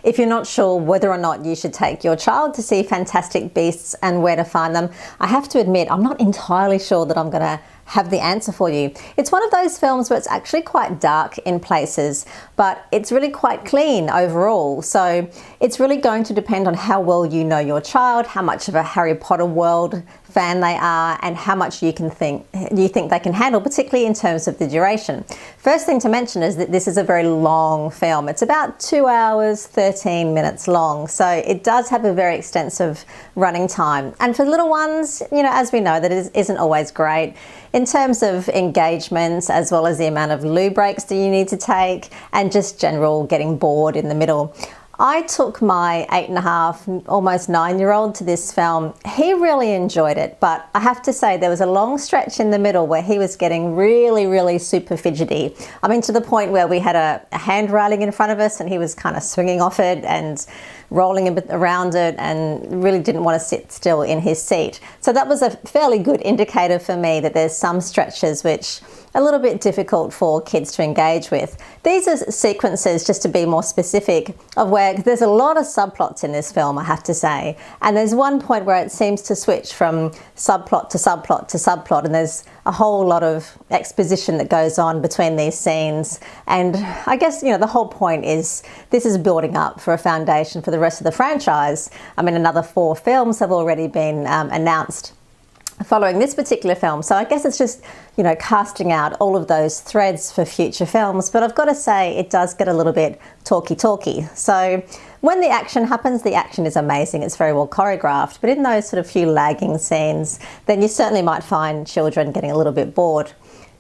If you're not sure whether or not you should take your child to see Fantastic Beasts and where to find them, I have to admit I'm not entirely sure that I'm going to have the answer for you. It's one of those films where it's actually quite dark in places, but it's really quite clean overall. So it's really going to depend on how well you know your child, how much of a Harry Potter world fan they are, and how much you think they can handle, particularly in terms of the duration. First thing to mention is that this is a very long film. It's about 2 hours, 13 minutes long. So it does have a very extensive running time. And for little ones, as we know, that isn't always great in terms of engagements, as well as the amount of loo breaks that you need to take and just general getting bored in the middle. I took my 8.5, almost 9-year-old to this film. He really enjoyed it, but I have to say there was a long stretch in the middle where he was getting really, really super fidgety. I mean, to the point where we had a hand railing in front of us and he was kind of swinging off it and rolling a bit around it and really didn't want to sit still in his seat. So that was a fairly good indicator for me that there's some stretches which are a little bit difficult for kids to engage with. These are sequences, just to be more specific, of where there's a lot of subplots in this film, I have to say. And there's one point where it seems to switch from subplot to subplot to subplot, and there's a whole lot of exposition that goes on between these scenes. And I guess, the whole point is this is building up for a foundation for the rest of the franchise. I mean, another 4 films have already been announced following this particular film. So I guess it's just, casting out all of those threads for future films. But I've got to say, it does get a little bit talky. So when the action happens, the action is amazing. It's very well choreographed. But in those sort of few lagging scenes, then you certainly might find children getting a little bit bored.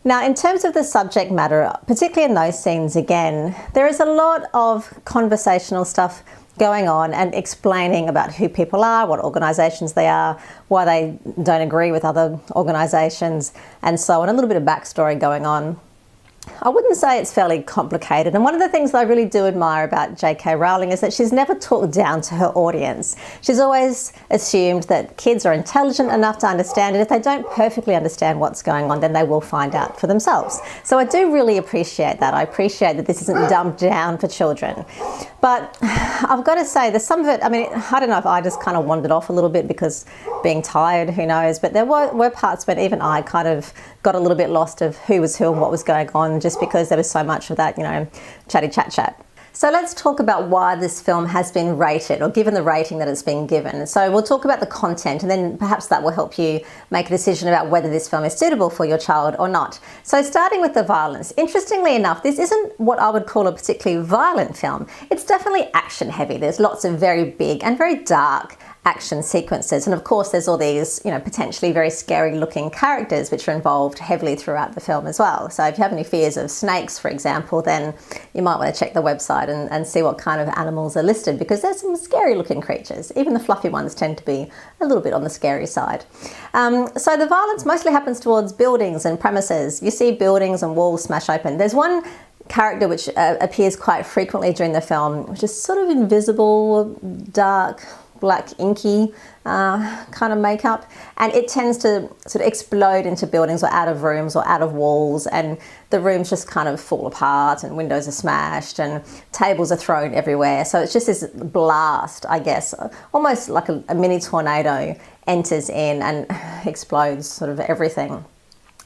Now, in terms of the subject matter, particularly in those scenes again, there is a lot of conversational stuff going on and explaining about who people are, what organisations they are, why they don't agree with other organisations, and so on. A little bit of backstory going on. I wouldn't say it's fairly complicated. And one of the things that I really do admire about J.K. Rowling is that she's never talked down to her audience. She's always assumed that kids are intelligent enough to understand, and if they don't perfectly understand what's going on, then they will find out for themselves. So I do really appreciate that. I appreciate that this isn't dumbed down for children. But I've got to say, there's some of it, I don't know if I just kind of wandered off a little bit because being tired, who knows, but there were parts when even I kind of got a little bit lost of who was who and what was going on, just because there was so much of that, chatty chat. So let's talk about why this film has been rated, or given the rating that it's been given. So we'll talk about the content, and then perhaps that will help you make a decision about whether this film is suitable for your child or not. So starting with the violence. Interestingly enough, this isn't what I would call a particularly violent film. It's definitely action heavy. There's lots of very big and very dark action sequences, and of course there's all these potentially very scary looking characters which are involved heavily throughout the film as well. So if you have any fears of snakes, for example, then you might want to check the website and see what kind of animals are listed, because there's some scary looking creatures. Even the fluffy ones tend to be a little bit on the scary side. So the violence mostly happens towards buildings and premises. You see buildings and walls smash open. There's one character which appears quite frequently during the film, which is sort of invisible, dark, black inky kind of makeup, and it tends to sort of explode into buildings or out of rooms or out of walls, and the rooms just kind of fall apart and windows are smashed and tables are thrown everywhere. So it's just this blast, I guess, almost like a mini tornado enters in and explodes sort of everything.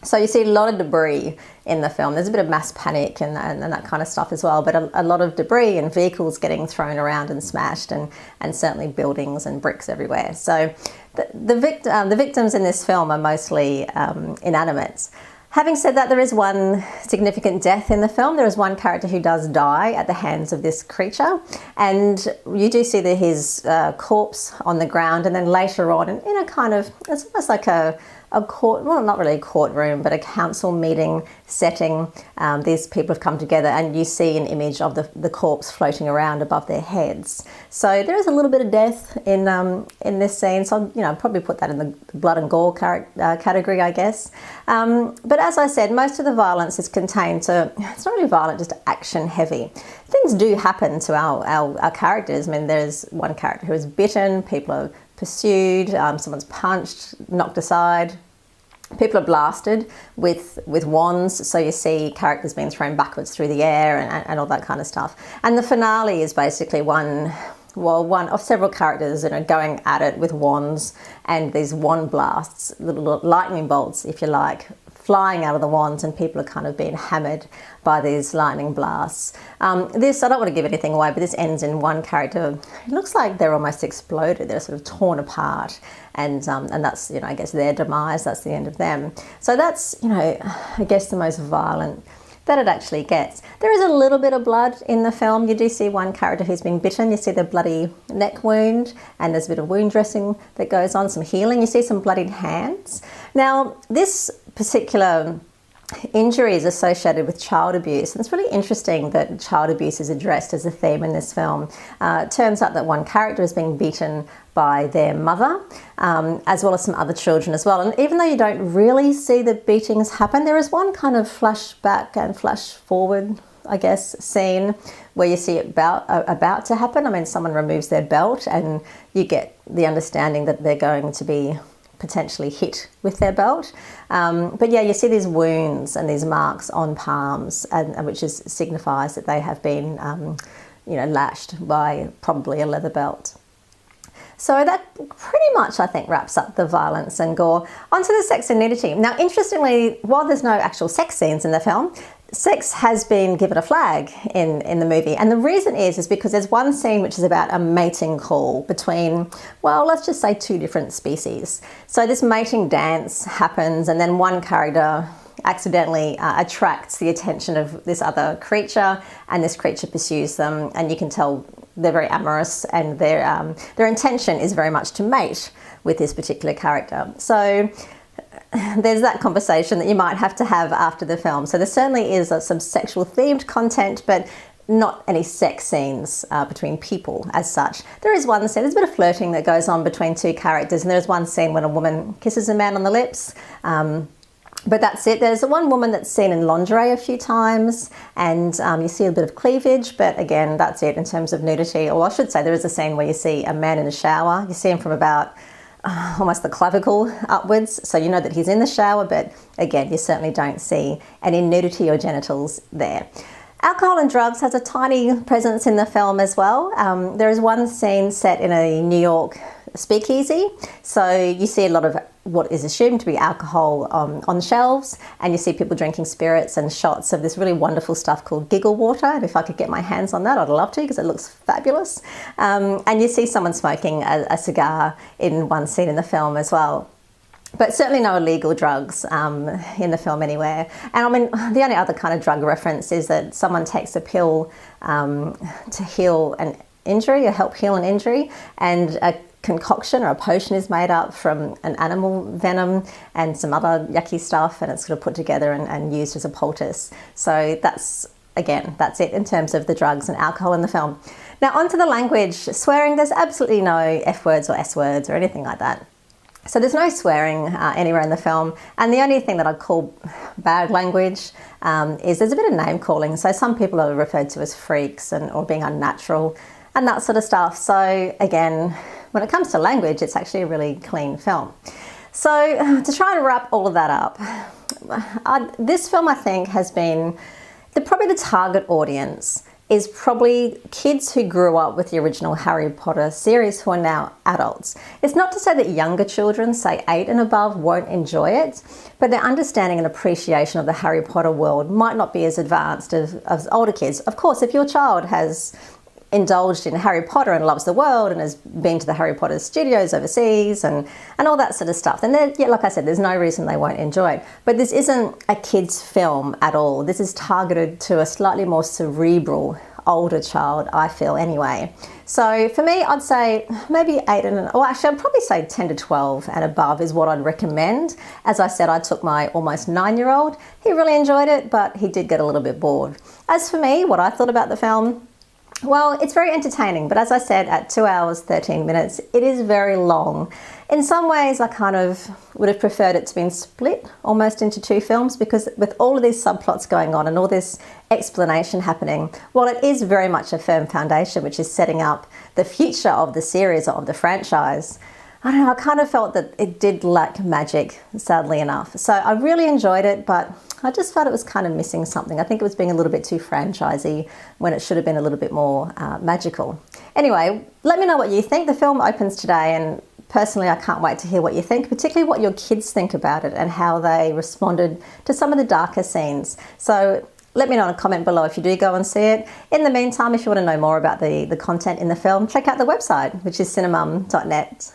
So you see a lot of debris in the film. There's a bit of mass panic and that kind of stuff as well, but a lot of debris and vehicles getting thrown around and smashed, and certainly buildings and bricks everywhere. So the victims in this film are mostly inanimates. Having said that, there is one significant death in the film. There is one character who does die at the hands of this creature, and you do see his corpse on the ground, and then later on, in a kind of, it's almost like a court, well, not really a courtroom, but a council meeting setting. These people have come together, and you see an image of the corpse floating around above their heads. So there is a little bit of death in this scene. So I'd probably put that in the blood and gore category, I guess. But as I said, most of the violence is contained to, it's not really violent, just action heavy. Things do happen to our characters. There's one character who is bitten, people are pursued, someone's punched, knocked aside, People are blasted with wands, so you see characters being thrown backwards through the air and all that kind of stuff. And the finale is basically one of several characters going at it with wands, and these wand blasts, little lightning bolts, if you like, flying out of the wands, and people are kind of being hammered by these lightning blasts. This, I don't want to give anything away, but this ends in one character. It looks like they're almost exploded. They're sort of torn apart, and that's, I guess, their demise. That's the end of them. So that's, I guess, the most violent that it actually gets. There is a little bit of blood in the film. You do see one character who's been bitten. You see the bloody neck wound, and there's a bit of wound dressing that goes on, some healing. You see some bloodied hands. Now, this particular injury is associated with child abuse, and it's really interesting that child abuse is addressed as a theme in this film. It turns out that one character is being beaten by their mother, as well as some other children as well. And even though you don't really see the beatings happen, there is one kind of flashback and flash forward, I guess, scene where you see it about to happen. I mean, someone removes their belt, and you get the understanding that they're going to be potentially hit with their belt. But yeah, you see these wounds and these marks on palms, and which signifies that they have been, lashed by probably a leather belt. So that pretty much, I think, wraps up the violence and gore. Onto the sex and nudity. Now, interestingly, while there's no actual sex scenes in the film, sex has been given a flag in the movie. And the reason is because there's one scene which is about a mating call between, well, let's just say two different species. So this mating dance happens, and then one character accidentally attracts the attention of this other creature, and this creature pursues them, and you can tell they're very amorous, and their intention is very much to mate with this particular character. So there's that conversation that you might have to have after the film. So there certainly is some sexual themed content, but not any sex scenes between people as such. There is one scene, there's a bit of flirting that goes on between two characters, and there's one scene when a woman kisses a man on the lips. But that's it. There's one woman that's seen in lingerie a few times, and you see a bit of cleavage, but again, that's it in terms of nudity. Or I should say there is a scene where you see a man in a shower. You see him from about almost the clavicle upwards, so you know that he's in the shower, but again, you certainly don't see any nudity or genitals there. Alcohol and drugs has a tiny presence in the film as well. There is one scene set in a New York speakeasy, so you see a lot of what is assumed to be alcohol on shelves, and you see people drinking spirits and shots of this really wonderful stuff called giggle water. And if I could get my hands on that, I'd love to, because it looks fabulous. And you see someone smoking a cigar in one scene in the film as well. But certainly no illegal drugs in the film anywhere. And I mean, the only other kind of drug reference is that someone takes a pill to heal an injury, or help heal an injury, and a concoction or a potion is made up from an animal venom and some other yucky stuff, and it's sort of put together and used as a poultice. So that's it in terms of the drugs and alcohol in the film. Now onto the language. Swearing, there's absolutely no F words or S words or anything like that. So there's no swearing anywhere in the film, and the only thing that I'd call bad language is there's a bit of name calling. So some people are referred to as freaks or being unnatural and that sort of stuff. So again, when it comes to language, it's actually a really clean film. So to try and wrap all of that up, this film, I think, has been probably the target audience is probably kids who grew up with the original Harry Potter series who are now adults. It's not to say that younger children, say 8 and above, won't enjoy it, but their understanding and appreciation of the Harry Potter world might not be as advanced as older kids. Of course, if your child has indulged in Harry Potter and loves the world and has been to the Harry Potter studios overseas and all that sort of stuff, then like I said, there's no reason they won't enjoy it. But this isn't a kid's film at all. This is targeted to a slightly more cerebral, older child, I feel anyway. So for me, I'd say maybe 8 I'd probably say 10 to 12 and above is what I'd recommend. As I said, I took my almost 9-year-old. He really enjoyed it, but he did get a little bit bored. As for me, what I thought about the film, well, it's very entertaining, but as I said, at 2 hours, 13 minutes, it is very long. In some ways, I kind of would have preferred it to be split almost into 2 films, because with all of these subplots going on and all this explanation happening, while it is very much a firm foundation, which is setting up the future of the series or of the franchise, I don't know, I kind of felt that it did lack magic, sadly enough. So I really enjoyed it, but I just felt it was kind of missing something. I think it was being a little bit too franchisey when it should have been a little bit more magical. Anyway, let me know what you think. The film opens today, and personally, I can't wait to hear what you think, particularly what your kids think about it and how they responded to some of the darker scenes. So let me know in a comment below if you do go and see it. In the meantime, if you want to know more about the content in the film, check out the website, which is cinemum.net.